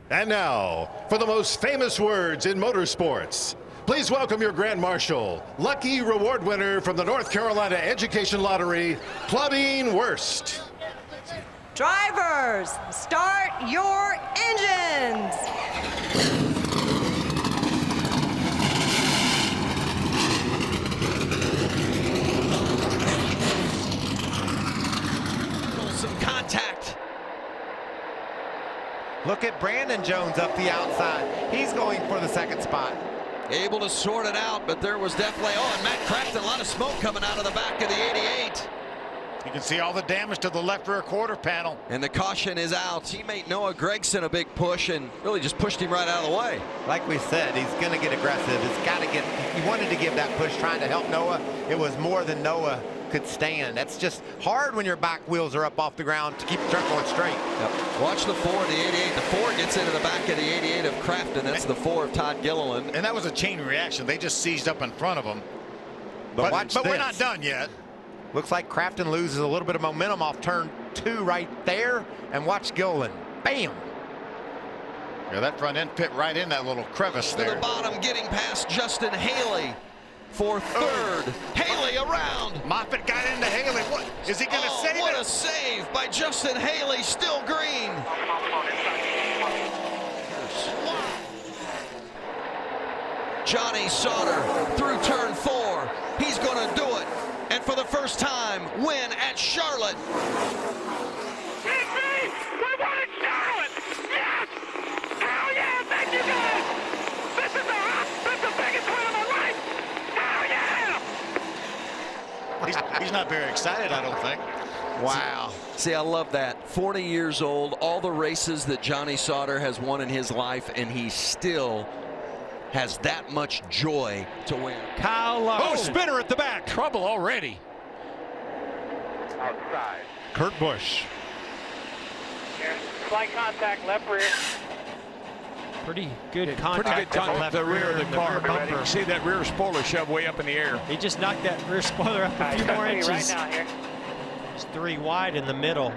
And now, for the most famous words in motorsports, please welcome your Grand Marshal, lucky reward winner from the North Carolina Education Lottery, Claudine Wurst. Drivers, start your engines. Some contact. Look at Brandon Jones up the outside. He's going for the second spot. Able to sort it out, but there was definitely, and Matt Crafton, a lot of smoke coming out of the back of the 88. You can see all the damage to the left rear quarter panel. And the caution is out. Teammate Noah Gragson a big push and really just pushed him right out of the way. Like we said, he's going to get aggressive. He wanted to give that push, trying to help Noah. It was more than Noah could stand. That's just hard when your back wheels are up off the ground to keep the truck going straight. Yep. Watch the 4 of the 88. The 4 gets into the back of the 88 of Crafton. That's the 4 of Todd Gilliland. And that was a chain reaction. They just seized up in front of him. But we're not done yet. Looks like Crafton loses a little bit of momentum off turn 2 right there. And watch Gilliland. Bam! Yeah, that front end fit right in that little crevice there. To the bottom, getting past Justin Haley for third. Haley around. Moffitt got into Haley. What is he going to save? What a save by Justin Haley, still green. Johnny Sauter through turn 4. He's going to do it, and for the first time, win at Charlotte. It's me! We won at Charlotte! Yes! Hell yeah! Thank you guys! This is the biggest win of my life! Hell yeah! He's not very excited, I don't think. Wow. See, I love that. 40 years old, all the races that Johnny Sauter has won in his life, and he still has that much joy to win. Kyle Larson. Oh, spinner at the back. Trouble already. Outside. Kurt Busch. Here. Slight contact, left rear. Pretty good contact. Pretty good contact left the rear of the car. bumper. See that rear spoiler shoved way up in the air. He just knocked that rear spoiler up a few more inches. Right now here. It's 3 wide in the middle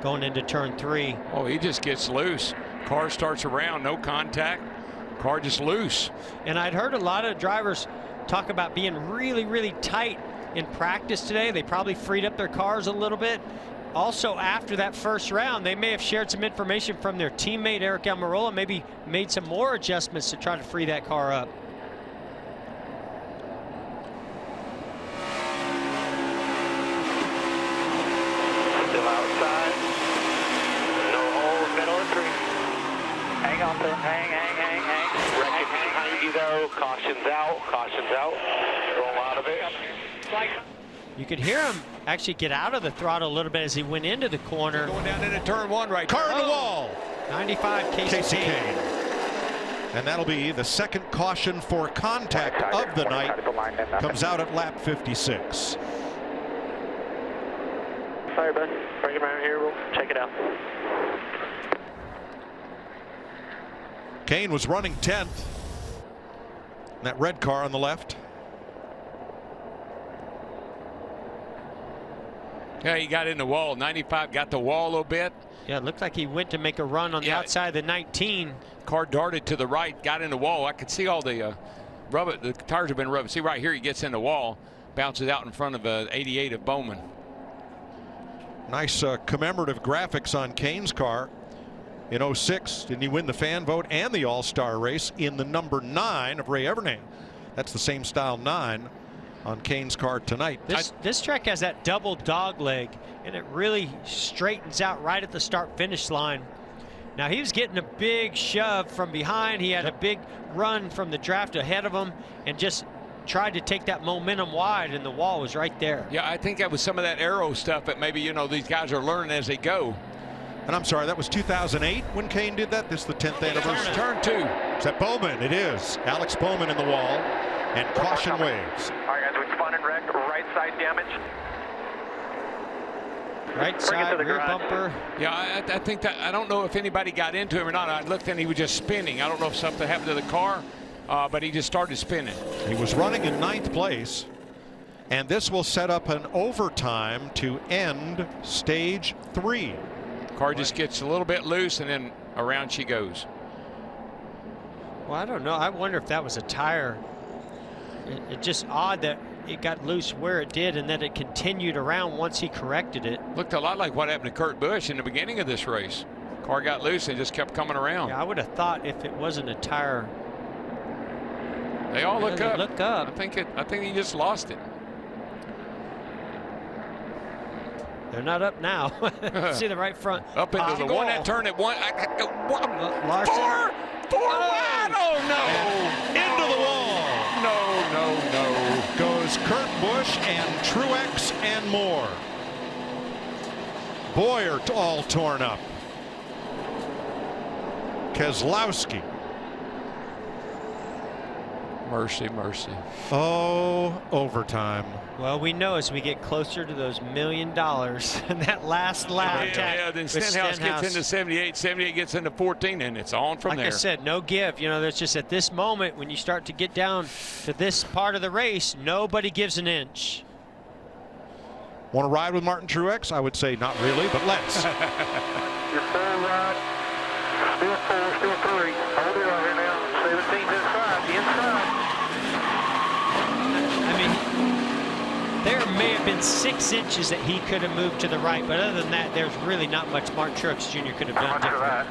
going into turn 3. Oh, he just gets loose. Car starts around, no contact. Car just loose. And I'd heard a lot of drivers talk about being really, really tight in practice today. They probably freed up their cars a little bit. Also, after that first round, they may have shared some information from their teammate, Eric Almirola, maybe made some more adjustments to try to free that car up. Still outside. No holes, middle of 3. Hang on to him. Hang. Wreckage behind you though. Caution's out. Roll out of it. You could hear him actually get out of the throttle a little bit as he went into the corner. Going down into turn 1 right Car there. in the wall. 95 Casey Kane. Kane. And that'll be the second caution for contact of the night. Comes out at lap 56. Sorry, bud. Bring it around here. We'll check it out. Kane was running 10th. That red car on the left. Yeah, he got in the wall. 95 got the wall a little bit. Yeah, it looked like he went to make a run on the outside of the 19. Car darted to the right, got in the wall. I could see all the rubber. The tires have been rubbing. See right here, he gets in the wall, bounces out in front of 88 of Bowman. Nice commemorative graphics on Kane's car. In 06, didn't he win the fan vote and the All-Star race in the number 9 of Ray Evernham? That's the same style 9 on Kane's car tonight. This track has that double dog leg, and it really straightens out right at the start-finish line. Now, he was getting a big shove from behind. He had a big run from the draft ahead of him and just tried to take that momentum wide, and the wall was right there. Yeah, I think that was some of that aero stuff that maybe, these guys are learning as they go. And I'm sorry, that was 2008 when Kane did that. This is the 10th anniversary. Turn 2. Is that Bowman? It is. Alex Bowman in the wall. And caution waves. All right, guys, we spun and wrecked. Right side damage. Right side, rear bumper. Yeah, I think that, I don't know if anybody got into him or not. I looked and he was just spinning. I don't know if something happened to the car, but he just started spinning. He was running in 9th place. And this will set up an overtime to end stage 3. Car just gets a little bit loose and then around she goes. Well, I don't know. I wonder if that was a tire. It's just odd that it got loose where it did and that it continued around once he corrected it. Looked a lot like what happened to Kurt Busch in the beginning of this race. Car got loose and just kept coming around. Yeah, I would have thought if it wasn't a tire. They all look up. Look up. I think he just lost it. They're not up now. See the right front. Up into the one that turn at one. Larson. Four wide. Oh no! Into the wall. No. Goes Kurt Busch and Truex and more. Boyer all torn up. Keselowski. Mercy. Oh, overtime. Well, we know as we get closer to those $1 million and that last lap. Yeah, then Stenhouse gets into 78, 78 gets into 14, and it's on from there. Like I said, no give. You know, there's just at this moment when you start to get down to this part of the race, nobody gives an inch. Want to ride with Martin Truex? I would say not really, but let's. You're full right. Still 4, still 3. Hold it right here now. 17's inside. The inside. I mean, there may have been 6 inches that he could have moved to the right, but other than that, there's really not much Martin Truex Jr. could have done different.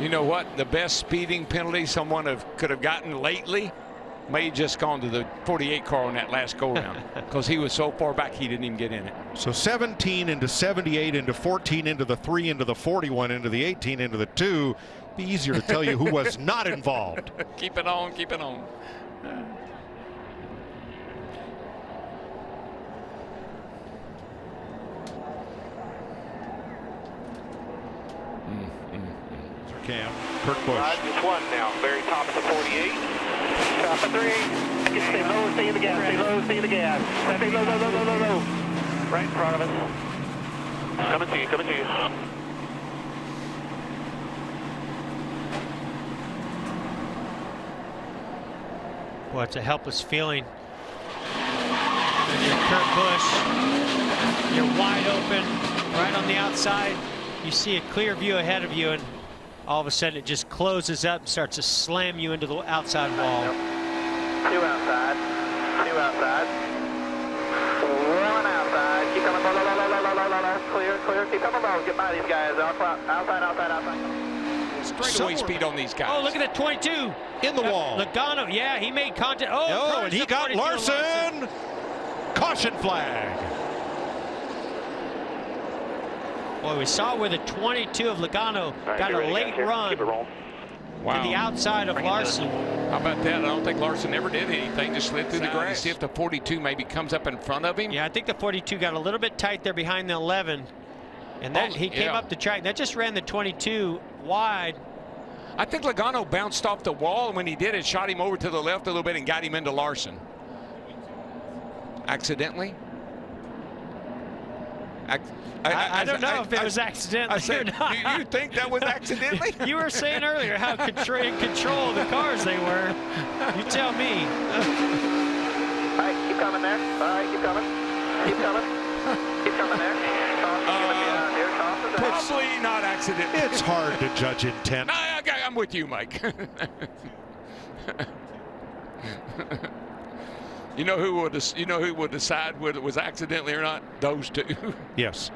You know what? The best speeding penalty someone could have gotten lately may have just gone to the 48 car on that last go-round because he was so far back he didn't even get in it. So 17 into 78 into 14 into the 3 into the 41 into the 18 into the 2. Be easier to tell you who was not involved. Keep it on. Cam, Kurt Busch. Just one now. Very top of the 48. Top of 3. Stay low, stay in the gas. Stay low, stay in the gas. Stay low. Right in front of us. Coming to you. Well, it's a helpless feeling. When you're Kurt Busch, you're wide open, right on the outside. You see a clear view ahead of you, and all of a sudden it just closes up and starts to slam you into the outside wall. 2 outside. 2 outside. 1 outside. Keep coming low. Clear. Keep coming low. Get by these guys. Outside. Straightaway speed on these guys. Oh, look at that 22. In the wall. Logano, yeah, he made contact. Oh, and he got Larson. Caution flag. Boy, we saw where the 22 of Logano got a late run to the outside of Larson. How about that? I don't think Larson ever did anything. Just slid through the grass. See if the 42 maybe comes up in front of him. Yeah, I think the 42 got a little bit tight there behind the 11. And that he came up the track. That just ran the 22 wide. I think Logano bounced off the wall, and when he did, it shot him over to the left a little bit and got him into Larson. Accidentally? I don't know if it was accidentally or not. Do you think that was accidentally? You were saying earlier how in control of the cars they were. You tell me. All right, keep coming there. All right, keep coming. Keep coming there. Probably not accident. It's hard to judge intent. No, okay, I'm with you, Mike. You know who will decide whether it was accidentally or not? Those two. Yes.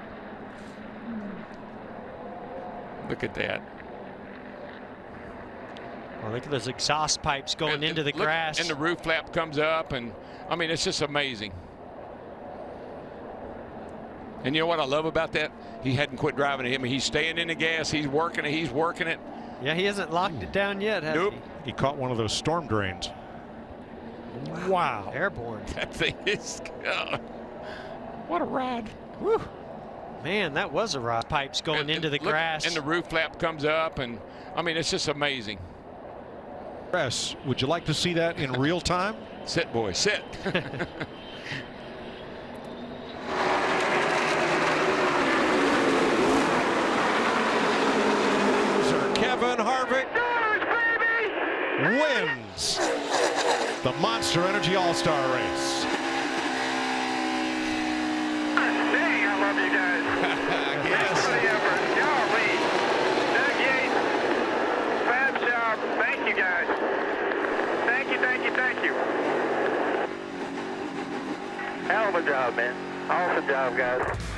Look at that. Well, look at those exhaust pipes going into the grass. And the roof flap comes up, and I mean, it's just amazing. And you know what I love about that? He hadn't quit driving it. I mean, he's staying in the gas. He's working it. Yeah, he hasn't locked it down yet, has Nope. he? He caught one of those storm drains. Wow. Airborne. That thing is, what a ride. Whew. Man, that was a ride. Pipes going into the grass. And the roof flap comes up, and I mean, it's just amazing. Press, would you like to see that in real time? Sit, boy, sit. Kevin Harvick wins the Monster Energy All-Star race. Dang, I love you guys. Thanks for the effort. Y'all lead. Doug Yates, fab job. Thank you guys. Hell of a job, man. Awesome job, guys.